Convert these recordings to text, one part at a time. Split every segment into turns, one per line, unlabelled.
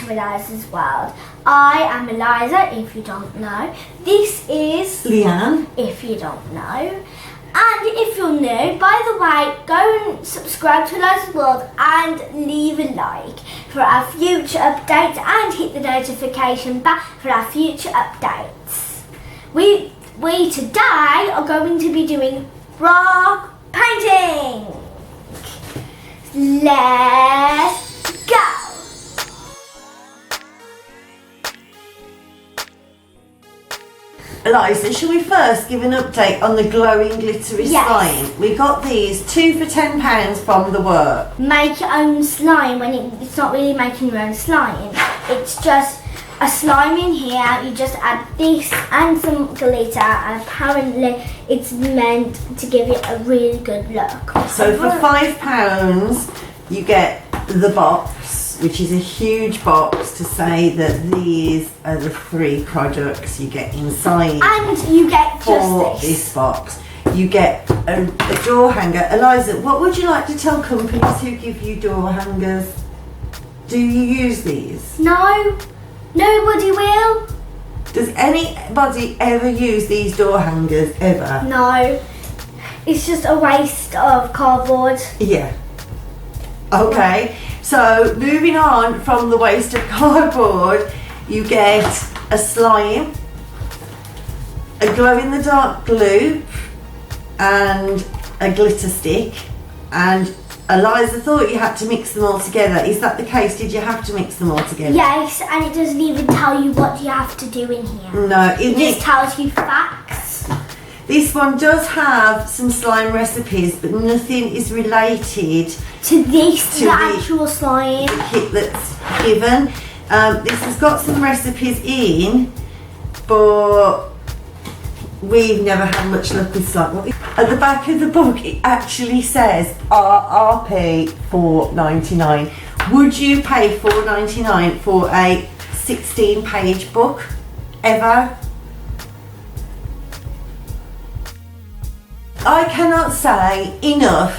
to Eliza's world. I am Eliza, if you don't know. This is
Leanne,
if you don't know. And if you're new, by the way, go and subscribe to Eliza's World and leave a like for our future updates and hit the notification bell for our future updates. We today are going to be doing rock painting. Let's go!
Eliza, shall we first give an update on the glowing glittery slime? We got these 2 for £10 from the work.
Make your own slime when it's not really making your own slime. It's just a slime in here. You just add this and some glitter, and apparently it's meant to give it a really good look.
So for £5 you get the box, which is a huge box to say that these are the 3 products you get inside.
And you get
for
just
this box. You get a door hanger. Eliza, what would you like to tell companies who give you door hangers? Do you use these?
No, nobody will.
Does anybody ever use these door hangers ever?
No, it's just a waste of cardboard.
Yeah. Okay, so moving on from the waste of cardboard, you get a slime, a glow-in-the-dark glue, and a glitter stick. And Eliza thought you had to mix them all together. Is that the case? Did you have to mix them all together?
Yes, and it doesn't even tell you what you have to do in here.
No,
it just tells you facts.
This one does have some slime recipes, but nothing is related
to the actual slime.
The kit that's given. This has got some recipes in, but we've never had much luck with slime. At the back of the book, it actually says RRP $4.99. Would you pay $4.99 for a 16-page book ever? I cannot say enough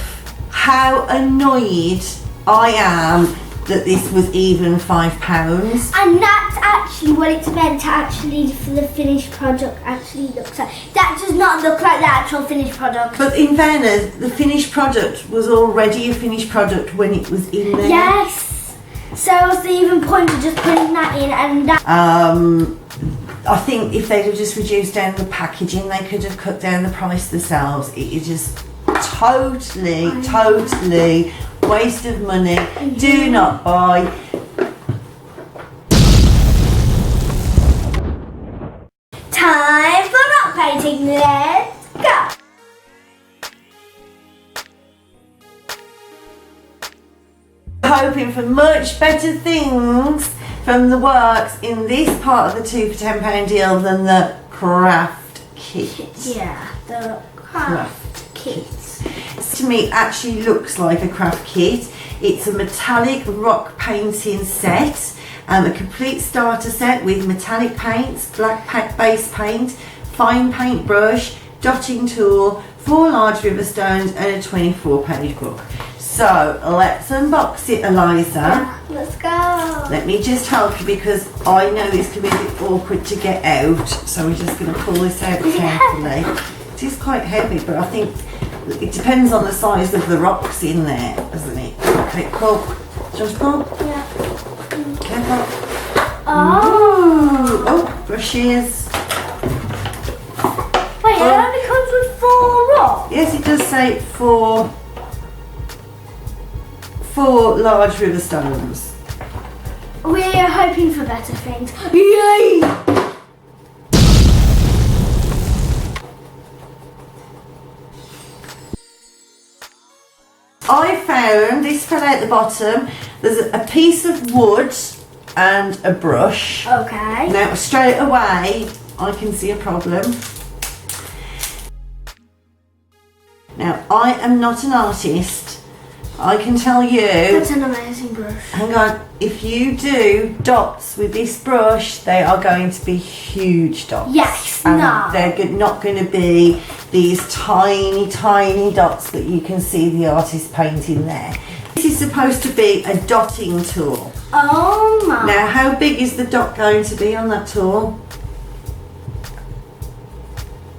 how annoyed I am that this was even £5.
And that's actually what it's meant to actually, for the finished product, actually looks like. That does not look like the actual finished product.
But in fairness, the finished product was already a finished product when it was in there.
Yes. So what's the even point of just putting that in and that?
I think if they'd have just reduced down the packaging, they could have cut down the price themselves. It is just totally waste of money. Mm-hmm. Do not buy.
Time for rock painting. Let's go.
Hoping for much better things from the works in this part of the 2 for £10 deal than the craft kit.
Yeah, the craft kit.
To me, it actually looks like a craft kit. It's a metallic rock painting set, a complete starter set with metallic paints, black base paint, fine paint brush, dotting tool, 4 large river stones, and a 24-page book. So let's unbox it, Eliza.
Yeah, let's go.
Let me just help you because I know this can be a bit awkward to get out. So we're just going to pull this out carefully. It is quite heavy, but I think it depends on the size of the rocks in there, doesn't it? Okay, cool. Just pull.
Yeah.
Careful.
Oh.
Oh, brushes.
Wait, it only comes with 4 rocks?
Yes, it does say 4 large river stones.
We're hoping for better things. Yay!
I found, this fell out the bottom, there's a piece of wood and a brush.
Okay.
Now straight away I can see a problem. Now I am not an artist. I can tell you.
That's an amazing brush.
Hang on, if you do dots with this brush, they are going to be huge dots.
Yes,
and
no.
they're not going to be these tiny, tiny dots that you can see the artist painting there. This is supposed to be a dotting tool.
Oh my.
Now, how big is the dot going to be on that tool?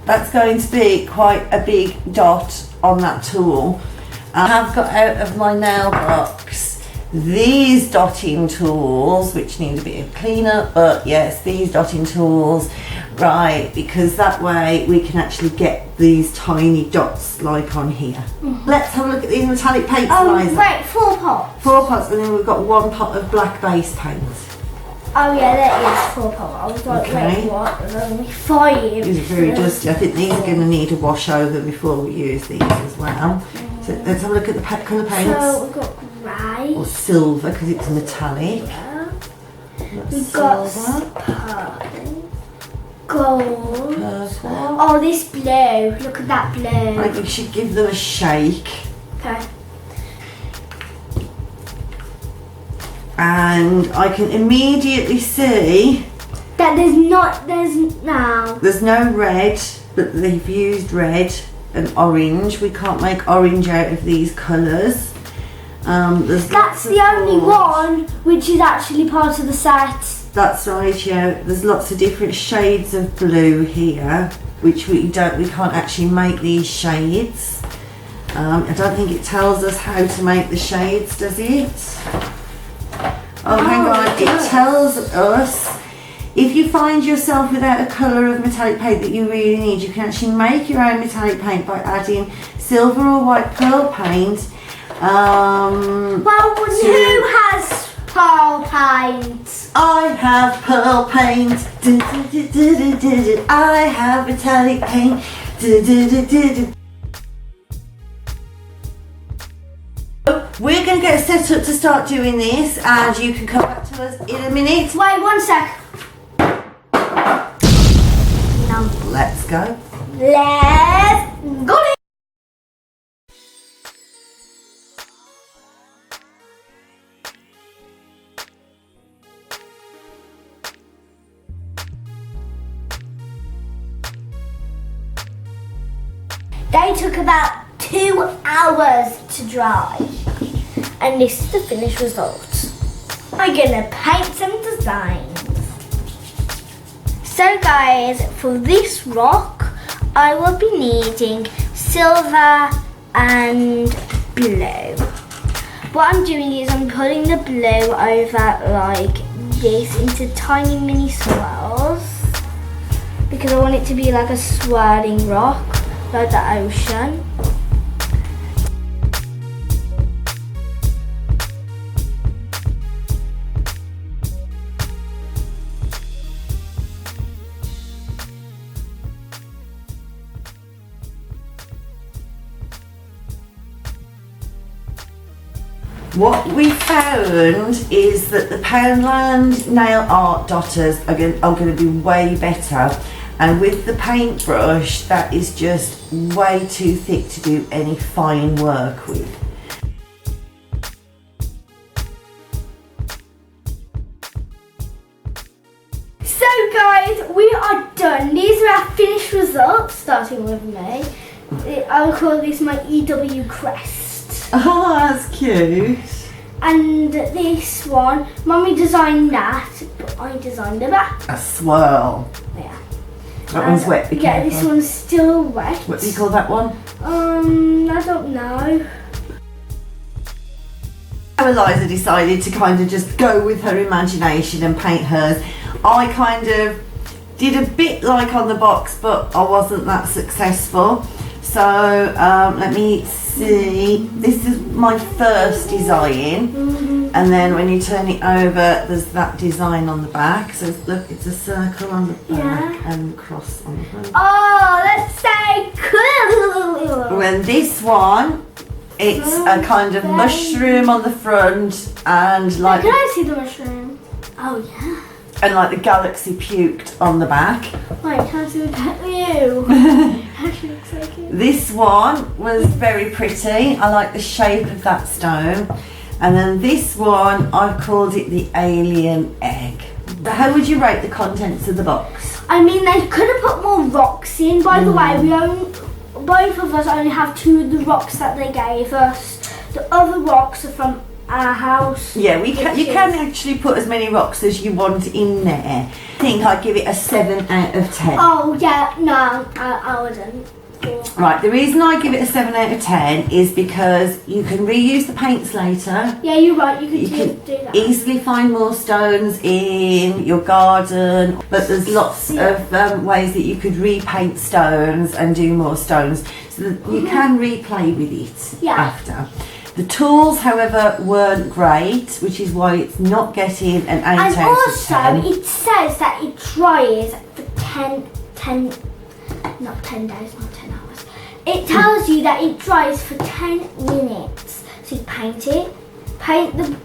That's going to be quite a big dot on that tool. I have got out of my nail box these dotting tools, which need a bit of cleanup, but yes, these dotting tools, right, because that way we can actually get these tiny dots like on here. Let's have a look at these metallic paints, Eliza.
Right, 4 pots.
4 pots, and then we've got 1 pot of black base paint.
Oh yeah, that is 4 pots. I was like,
Okay.
wait, what? There's only 5.
These are very dusty. I think these are going to need a wash over before we use these as well. So let's have a look at the colour paints.
So we've got grey.
Or silver, because it's metallic.
Yeah.
That's
We've got
silver.
purple. Gold.
Purple.
Oh, this blue. Look at that blue.
I think we should give them a shake.
Okay.
And I can immediately see
That there's no.
there's no red, but they've used red and orange. We can't make orange out of these colours.
That's the only one which is actually part of the set.
That's right, yeah. There's lots of different shades of blue here, which we can't actually make these shades. I don't think it tells us how to make the shades, does it? Oh, hang on, it tells us if you find yourself without a colour of metallic paint that you really need, you can actually make your own metallic paint by adding silver or white pearl paint.
Well, who has pearl paint?
I have pearl paint. I have metallic paint. We're going to get set up to start doing this, and you can come back to us in a minute.
Wait 1 sec. No.
Let's go.
Let's go. They took about 2 hours to dry, and this is the finished result. I'm gonna paint some designs. So guys, for this rock I will be needing silver and blue. What I'm doing is I'm putting the blue over like this into tiny mini swirls, because I want it to be like a swirling rock, like the ocean.
What we found is that the Poundland nail art dotters are going to be way better, and with the paintbrush that is just way too thick to do any fine work with.
So guys, we are done. These are our finished results, starting with me. I'll call this my EW crest.
Oh, that's cute.
And this one, Mummy designed that, but I designed the back.
A swirl.
Yeah.
That one's wet. Be
Yeah,
careful.
this one's still wet.
What do you call that one?
I don't know.
Eliza decided to kind of just go with her imagination and paint hers. I kind of did a bit like on the box, but I wasn't that successful. So let me see. This is my first design, and then when you turn it over, there's that design on the back. So look, it's a circle on the back and cross on the front.
Oh, let's say cool.
When this one, it's a kind of mushroom on the front, and like
Can I see the mushroom? Oh yeah.
and like the galaxy puked on the back.
Wait, can I see the ew. Actually looks so cute.
This one was very pretty. I like the shape of that stone. And then this one, I've called it the alien egg. How would you rate the contents of the box?
I mean, they could have put more rocks in. By the way, both of us only have 2 of the rocks that they gave us. The other rocks are from our house.
Yeah, you can actually put as many rocks as you want in there. I think I'd give it a 7 out of 10.
Oh yeah, no, I wouldn't.
Right, the reason I give it a 7 out of 10 is because you can reuse the paints later.
Yeah, you're right, you
You
can
can
do that.
easily find more stones in your garden, but there's lots of ways that you could repaint stones and do more stones, so that you can replay with it after. The tools, however, weren't great, which is why it's not getting an 8 out of 10.
And also, it says that it dries for not 10 days, not 10 hours. It tells you that it dries for 10 minutes. So you paint it, paint the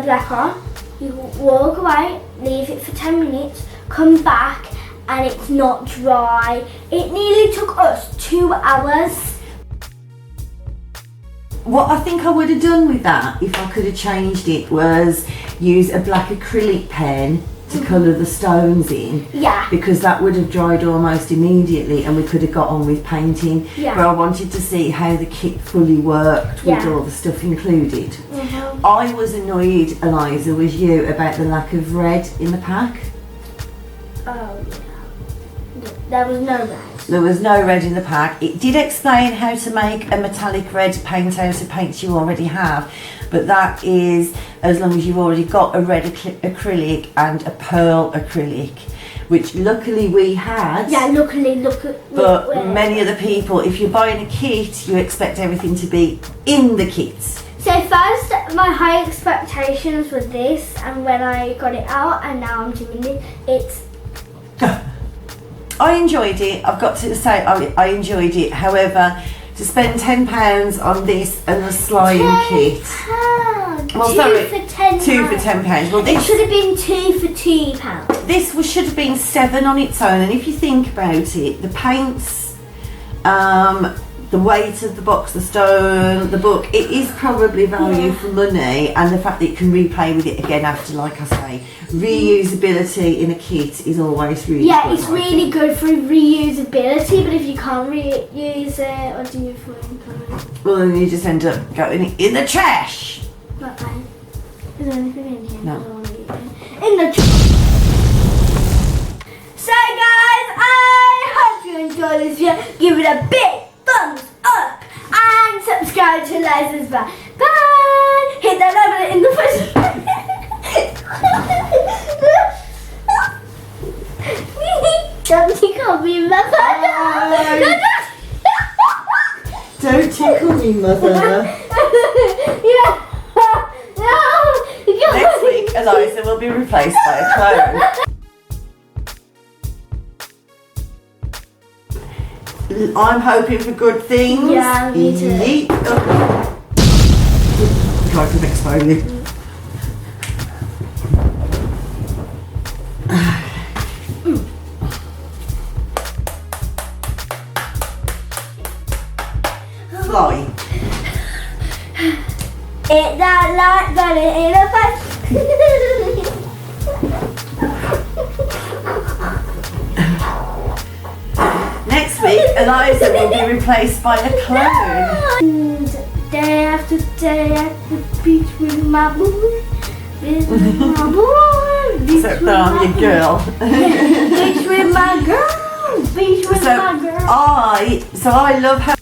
black on, you walk away, leave it for 10 minutes, come back, and it's not dry. It nearly took us 2 hours.
What I think I would have done with that, if I could have changed it, was use a black acrylic pen to colour the stones in.
Yeah.
Because that would have dried almost immediately and we could have got on with painting.
Yeah.
But I wanted to see how the kit fully worked with all the stuff included. I was annoyed, Eliza, with you about the lack of red in the pack.
Oh yeah. There was no red.
There was no red in the pack. It did explain how to make a metallic red paint out of paints you already have, but that is as long as you've already got a red acrylic and a pearl acrylic, which luckily we had.
Yeah, luckily,
But many of the people, if you're buying a kit, you expect everything to be in the kit.
So first, my high expectations were this, and when I got it out, and now I'm doing it, it's...
I enjoyed it. I've got to say I enjoyed it. However, to spend £10 on this and the slime kit. Well,
two for £10.
Two for £10. Well,
it should have been two for £2.
This should have been 7 on its own. And if you think about it, the paints, the weight of the box, the stone, the book, it is probably value for money, and the fact that you can replay with it again after, like I say, reusability in a kit is always really good.
It's really good for reusability, but if you can't reuse it, what do you think?
Well, then you just end up going in the trash.
Not fine. Is there anything in here?
No.
In the trash. So guys, I hope you enjoyed this video. Give it a big thumbs up and subscribe to Liza's Bar. Bye! Hit that like button in the first. Don't tickle me, mother.
Don't tickle me, mother.
Yeah. No.
Next week, Eliza will be replaced by a clone. I'm hoping for good things.
Yeah, me too.
Try to explain it. Fly.
Hit that like button in the face.
Next week, Eliza will be replaced by a clone.
And day after day at the beach with my boy. Beach with my boy. Beach
Except
with
that I'm
my
your girl.
Beach with my girl. Beach with my girl.
I love how